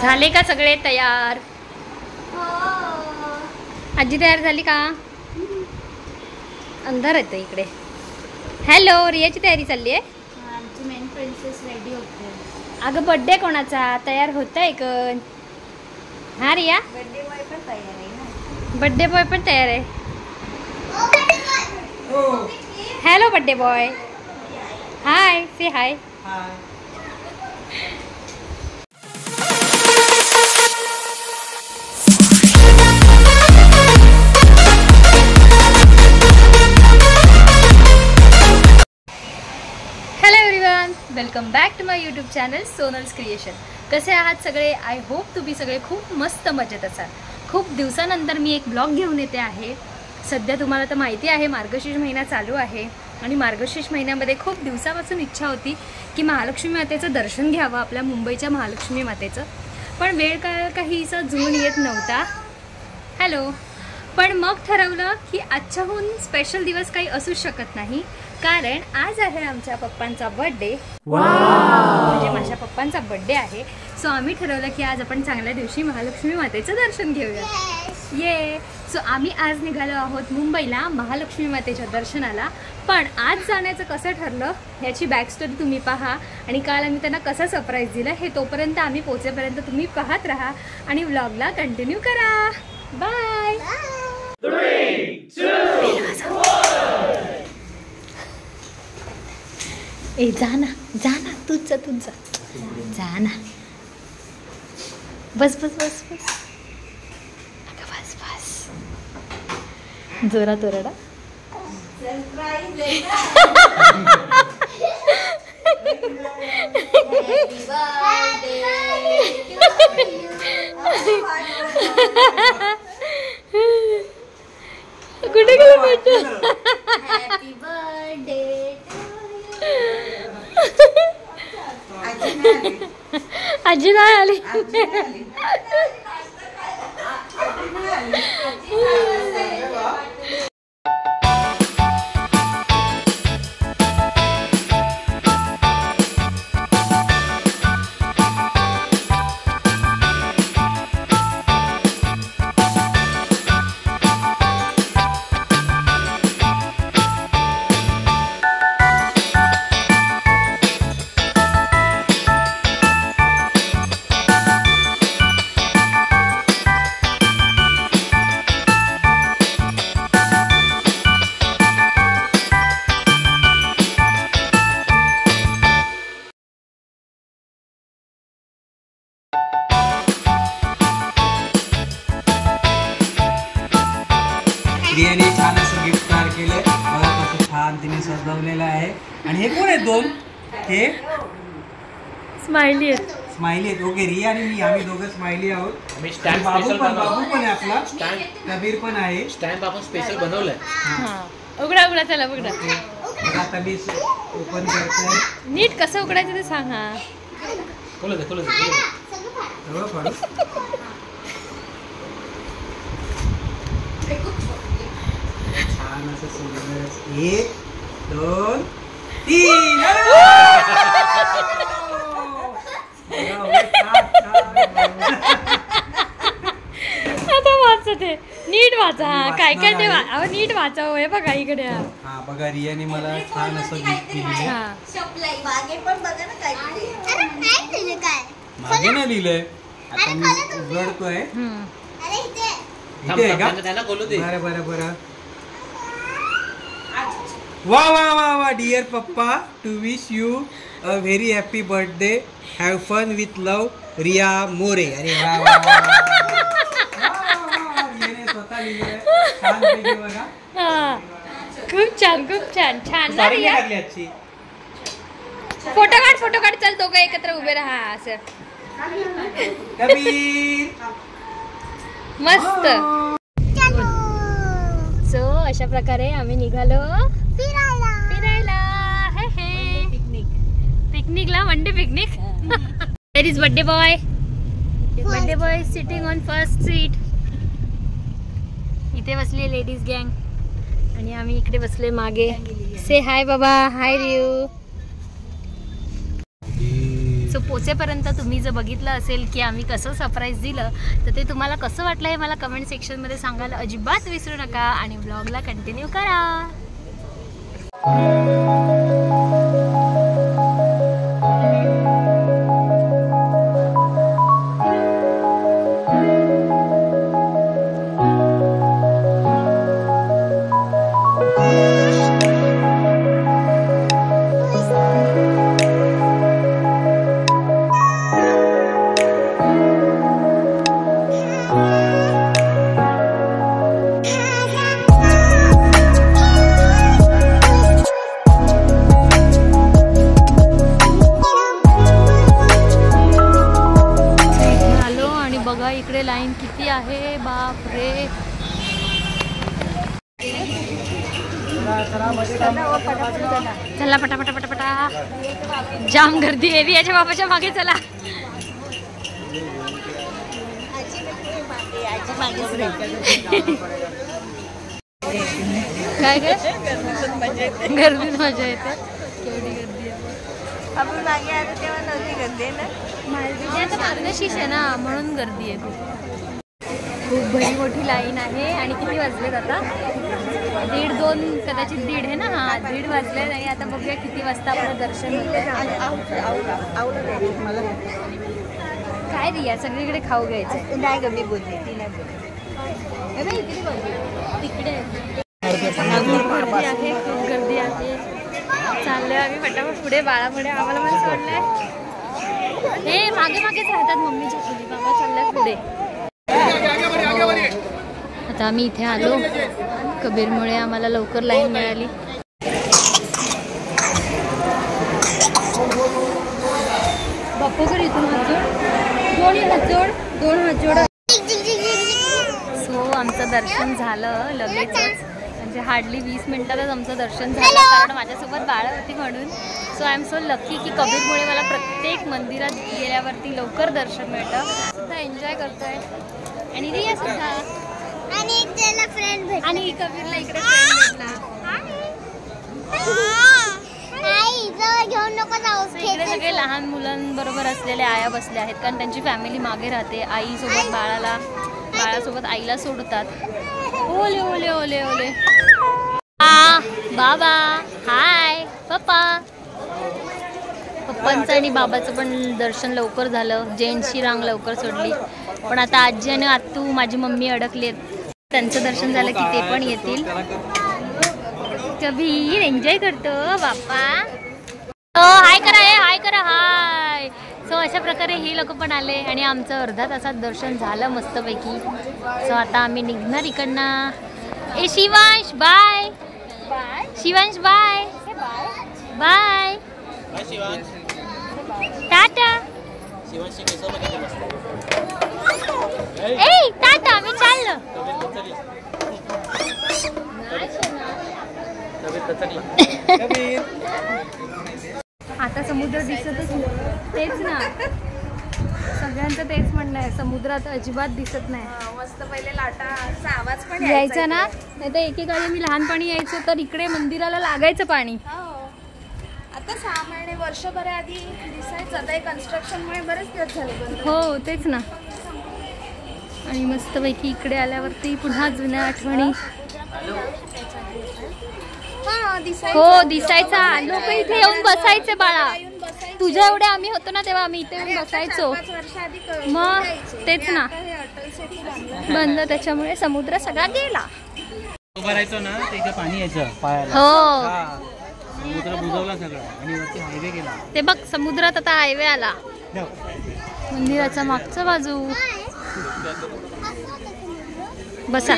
झाले का सगळे तयार? आजी तयार झाली का? अंधार येतं इकडे. हॅलो, रियाची तयारी चालली आहे. आमची मेन प्रिन्सेस रेडी होते. अगं बर्थडे कोणाचा? तयार होतंय का? हा रिया, बर्थडे बॉय पण तयार आहे ना. बर्थडे बॉय पण तयार आहे. Hello birthday boy, hi, say hi. Welcome back to my YouTube channel Sonal's creation. कसे आहात सगळे? आय होप तुम्ही सगळे खूप मस्त मजेत असाल. खूप दिवसानंतर मी एक ब्लॉग घेऊन येते आहे. सध्या तुम्हाला तर माहिती आहे मार्गशीर्ष महिना चालू आहे आणि मार्गशीर्ष महिन्यामध्ये खूप दिवसापासून इच्छा होती की महालक्ष्मी मातेचं दर्शन घ्यावं, आपल्या मुंबईच्या महालक्ष्मी मातेचं. पण वेळ काहीसा जुळून येत नव्हता. हॅलो. पण मग ठरवलं की आजच्याहून स्पेशल दिवस काही असूच शकत नाही, कारण आज आहे आमच्या पप्पांचा बर्थडे. म्हणजे माझ्या पप्पांचा बर्थडे आहे. सो आम्ही ठरवलं की आज आपण चांगल्या दिवशी महालक्ष्मी मातेचं दर्शन घेऊया. ये. सो आम्ही आज निघालो आहोत मुंबईला महालक्ष्मी मातेच्या दर्शनाला. पण आज जाण्याचं कसं ठरलं याची बॅक स्टोरी तुम्ही पहा, आणि काल आम्ही त्यांना कसं सरप्राईज दिलं हे तोपर्यंत आम्ही पोहोचेपर्यंत तुम्ही पाहत राहा आणि व्लॉगला कंटिन्यू करा. बाय. 3, 2, 1. ए जा ना तुझं जा ना. बस बस बस बस. अगं बस बस. जोरात ओरडा. सरप्राईज कुठे गेलं बेटा? Happy birthday. आजी नाही आली. रियाने छान असं गिफ्ट तयार केलंय. बघा कसं छान तिने सजवलेलं आहे. आणि हे कोण आहेत दोन? हे स्माइली आहेत. स्माइली आहेत. ओके, रिया आणि मी आम्ही दोघं स्माइली आहोत. बाबू पण आहे आपला. कबीर पण आहे. स्टॅम्प आपण स्पेशल बनवलंय. उघडा चला उघडा. आता मी ओपन करतोय. नीट कसं उघडायचं ते सांग. हा छान असं सुंदर. 1, 2, 3. आता वाचा ते नीट वाचा. काय काय ते नीट वाचा. हे बघा इकडे. हा बघा, रियाने मला छान असं गिफ्ट केलं. मागे पण बघा ना काय मागे नाही लिहिलंय. आता मी उघडतोय. बरं. वा dear papa, to wish you a very happy birthday. Have fun with love, Riya More. अरे वा स्वतः लिहिलंय. छान बघा. खूप छान ना रिया. फोटो काढ चल. दोघं एकत्र उभे राहा असं. कबीर मस्त. सो अशा प्रकारे आम्ही निघालो फिरायला. पिकनिकला. One day picnic. There is birthday boy. Birthday boy sitting on first seat. इथे बसले लेडीज गँग आणि आम्ही इकडे बसले मागे. से हाय बाबा. हाय रियू. सो पोचेपर्यंत तुम्ही जर बघितलं असेल की आम्ही कसं सरप्राईज दिलं, तर ते तुम्हाला कसं वाटलं हे मला कमेंट सेक्शनमध्ये सांगायला अजिबात विसरू नका आणि ब्लॉगला कंटिन्यू करा. इकडे लाईन किती आहे, बाप रे. चला पटापटा पटापटा, जाम गर्दी आहे याच्या बाबाच्या मागे. चला काय काय गर्दीत मजा येते. केवढी गर्दी आहे. आपण मागे आलो तेव्हा नव्हती गर्दी ना. आता मार्गशीर्ष आहे ना, म्हणून गर्दी आहे खूप भरी मोठी लाईन आहे. आणि किती वाजलेत आता? 1:30 कदाचित 1:30 आहे ना. हा 1:30 वाजले नाही. आता बघूया किती वाजता आपलं दर्शन होते. काय रिया सगळीकडे खाऊ घ्यायचं नाही ग, मी बोलते ती नाही बोलते. तिकडे गर्दी आहे, खूप गर्दी आहे. चाललोय आम्ही पटापट पुढे. बाळापुढे आम्हाला पण सोडलंय. हे मागे मागेच राहतात मम्मीच्या खोली. बाबा चाललाय पुढे. आता आम्ही इथे आलो. कबीरमुळे आम्हाला लवकर लाईन मिळाली. बाप्पाकडे इथून हात जोड, दोन हात जोड. सो आमचं दर्शन झालं लगेचच. म्हणजे हार्डली 20 मिनिटातच आमचं दर्शन झालं, कारण माझ्यासोबत बाळ होती म्हणून. So I am so lucky की कबीरमुळे मला प्रत्येक मंदिरात गेल्यावरती लवकर दर्शन मिळतं. सुद्धा एन्जॉय करतोय आणि रिया सुद्धा. आणि त्याला फ्रेंड भेट. आणि कबीरला इकडे फ्रेंड भेटला. घेऊन नको जाऊ. इकडे सगळे लहान मुलांबरोबर असलेले आया बसले आहेत, कारण त्यांची फॅमिली मागे राहते. आईसोबत बाळासोबत आईला सोडतात. ओले ओले ओले ओले. बाबा हाय. पप्पांचं आणि बाबाचं पण दर्शन लवकर झालं. जेंट्सची रांग लवकर सोडली. पण आता आजी आणि आत्तू माझी मम्मी अडकलेत. त्यांचं दर्शन झालं की ते पण येतील. कबीर एन्जॉय करतो बाप्पा. हाय करा, हाय करा, हाय. सो अशा प्रकारे हे लोक पण आले आणि आमचं अर्धा तासात दर्शन झालं मस्तपैकी. सो आता आम्ही निघणार इकडनं. ए Shivansh bye. Shivansh bye bye. Tata. ए टाटा, मी चाललो. आता समुद्र दिसतच तेच ना. सगळ्यांचं तेच म्हणणं आहे, समुद्रात अजिबात दिसत नाही. मस्त पहिले लाटाचा आवाज पण यायचा ना. नाही तर एकेकाळी मी लहानपणी यायचो तर इकडे मंदिराला लागायचं पाणी. आता 6 महिने वर्षभराआधी दिसायचं. आता कन्स्ट्रक्शनमुळे बरेच दिवस झाले. हो तेच ना. आणि मस्तपैकी इकडे आल्यावरती पुन्हा जुन्या आठवणी. हो दिसायचा. लोक इथे येऊन बसायचे बाळा. तुझ्या एवढे आम्ही होतो ना तेव्हा आम्ही इथे येऊन बसायचो. मग तेच ना, बंद. त्याच्यामुळे समुद्र सगळा गेला. भरायचो ना तिथे पाणी यायचं पायाला. हो समुद्र बुजवला सगळं आणि वरती हायवे गेला. ते बघ समुद्रात आता हायवे आला. मंदिराचा मागचा बाजू. बसा.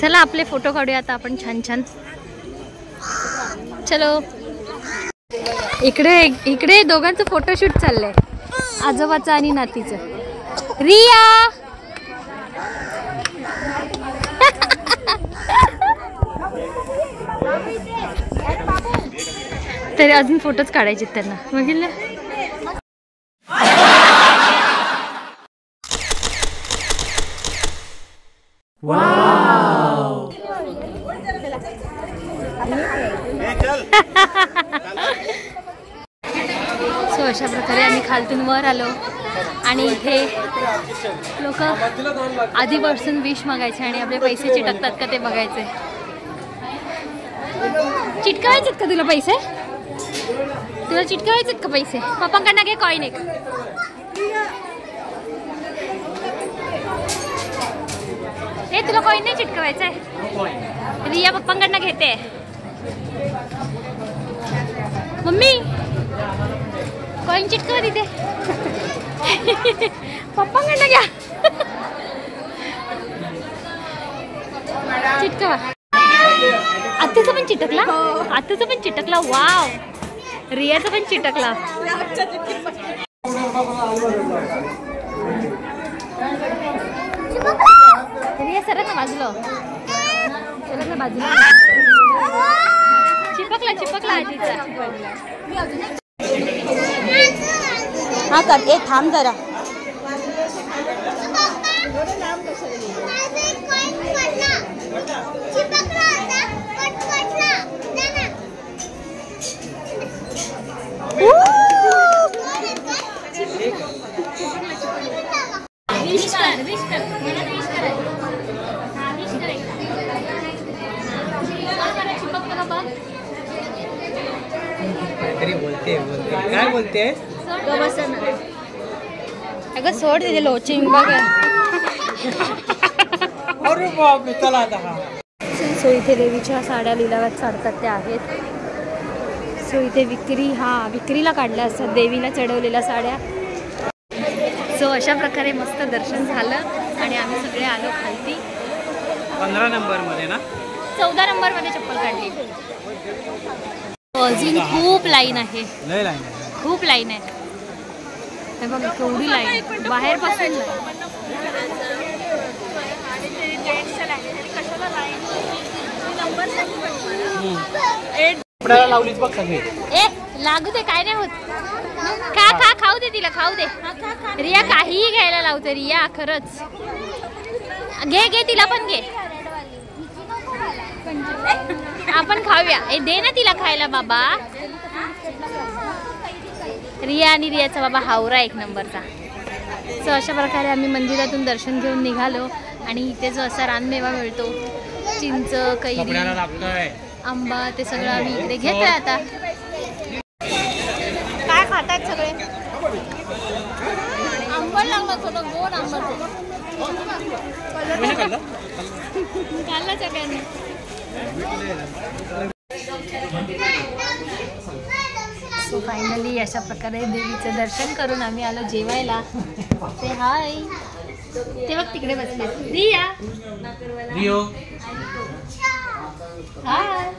चला आपले फोटो काढूया आता आपण छान छान. चलो. इकडे दोघांचं फोटोशूट चाललंय, आजोबाचं आणि नातीचं. रिया तरी अजून फोटोच काढायचे त्यांना. बघितलं. वाव. सो अशा प्रकारे आम्ही खालतून वर आलो आणि इथे लोक आधीपासून विश मागायचे आणि आपले पैसे चिटकतात का ते बघायचे. चिटकावायचेत का तुला पैसे? तुला चिटकावायचेत का पैसे? पप्पांकडनं घे कॉइन एक. हे तुला कॉइन नाही चिटकवायचंय? रिया पप्पांकडनं घेते. मम्मी कॉइन चिटकवा तिथे. पप्पांकडनं घ्या. चिटकवा. आत्ताचं पण चिटकला? आत्ताचं पण चिटकला. वाव. रियाचं पण चिटकला. रिया सरक ना बाजूला. सरक ना बाजूला. चिपकला चिपकला आधीचा. हा कर. ए थांब जरा. काय बोलते? अगं सोड तिथे लोचिंग बघ. अरे बापरे, चला आता. सो इथे देवीच्या साड्या लिलावात काढतात त्या आहेत. सो इथे विक्रीला काढल्या असतात देवीला चढवलेल्या साड्या. सो अशा प्रकारे मस्त दर्शन झालं आणि आम्ही सगळे आलो खालती. 15 नंबरमध्ये ना? 14 नंबरमध्ये चप्पल काढली. अजून खूप लाईन आहे. लय लाईन आहे. खूप लाईन आहे. हे बघ केवढी लाईन बाहेर पासून. लावलीच बघ सगळे. ए लागू दे काय नाही होत. खा खा खाऊ दे तिला खाऊ दे. रिया काहीही घ्यायला लावते. रिया खरंच घे घे तिला पण घे. आपण खाऊया. ए दे ना तिला खायला बाबा. रिया आणि रियाचा बाबा हावरा एक नंबरचा. सो अशा प्रकारे आम्ही मंदिरातून दर्शन घेऊन निघालो आणि इथे जो असा रानमेवा मिळतो चिंच कैरी आंबा ते सगळं आम्ही इकडे घेतोय. आता काय खातात सगळे? आंबट लागलं थोडं गोड आंबट खाल्लं सगळ्यांनी. सो फायनली अशा प्रकारे देवीचं दर्शन करून आम्ही आलो जेवायला. ते हाय ते बघ तिकडे बसले. रिया रियो हाय.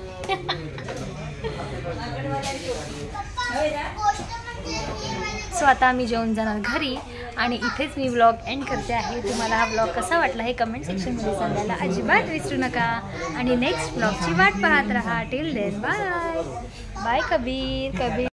सो आता आम्ही जेवण जाणार घरी आणि इथेच मी व्लॉग एंड करते आहे. तुम्हाला हा व्लॉग कसा वाटला हे कमेंट सेक्शनमध्ये सांगायला अजिबात विसरू नका आणि नेक्स्ट व्लॉगची वाट पाहत राहा. Till then bye bye. Kabir.